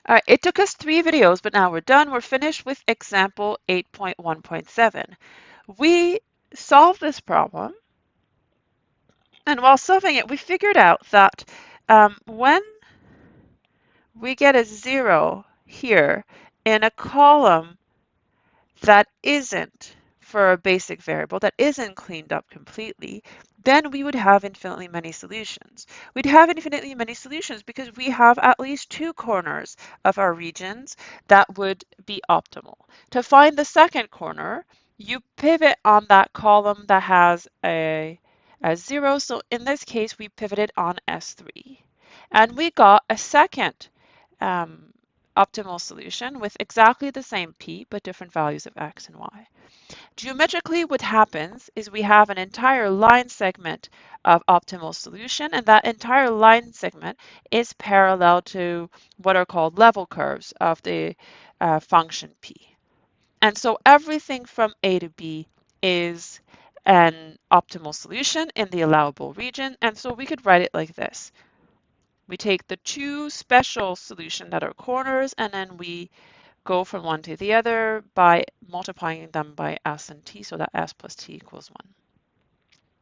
All right, it took us 3 videos, but now we're done. We're finished with example 8.1.7. We solved this problem, and while solving it, we figured out that when we get a 0 here in a column that isn't for a basic variable, that isn't cleaned up completely, then we would have infinitely many solutions. We'd have infinitely many solutions because we have at least 2 corners of our regions that would be optimal. To find the second corner, you pivot on that column that has a 0. So in this case, we pivoted on S3. And we got a second um, optimal solution with exactly the same p, but different values of x and y. Geometrically, what happens is we have an entire line segment of optimal solution, and that entire line segment is parallel to what are called level curves of the function p. And so everything from A to B is an optimal solution in the allowable region, and so we could write it like this. We take the 2 special solutions that are corners, and then we go from one to the other by multiplying them by s and t, so that s plus t equals 1.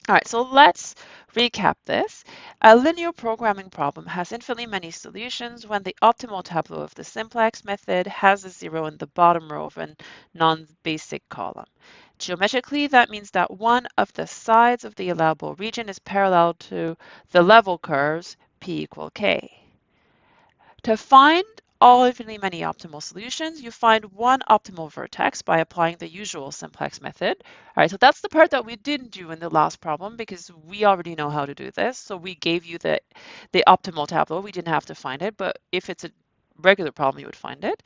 All right, so let's recap this. A linear programming problem has infinitely many solutions when the optimal tableau of the simplex method has a 0 in the bottom row of a non-basic column. Geometrically, that means that one of the sides of the allowable region is parallel to the level curves p equal k. To find all infinitely many optimal solutions, you find one optimal vertex by applying the usual simplex method. All right, so that's the part that we didn't do in the last problem because we already know how to do this. So we gave you the optimal tableau. We didn't have to find it, but if it's a regular problem, you would find it.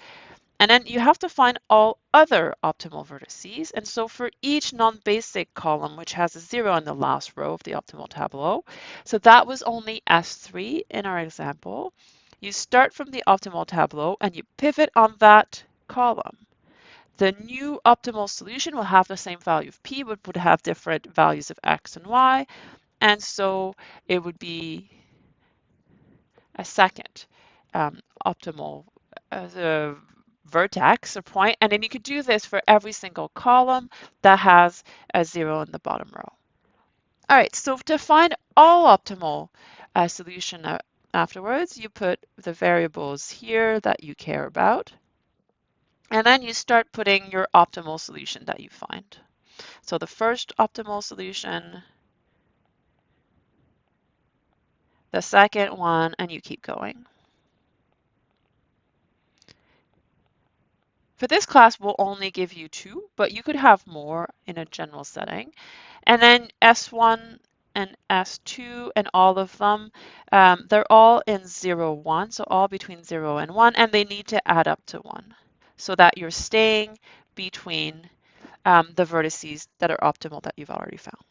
And then you have to find all other optimal vertices. And so for each non-basic column, which has a 0 in the last row of the optimal tableau, so that was only S3 in our example, you start from the optimal tableau and you pivot on that column. The new optimal solution will have the same value of p, but would have different values of x and y. And so it would be a second optimal vertex or point. And then you could do this for every single column that has a 0 in the bottom row. All right, so to find all optimal solution afterwards, you put the variables here that you care about, and then you start putting your optimal solution that you find. So the first optimal solution, the second one, and you keep going. For this class, we'll only give you 2, but you could have more in a general setting. And then S1 and S2 and all of them, they're all in 0, 1, so all between 0 and 1, and they need to add up to 1 so that you're staying between the vertices that are optimal that you've already found.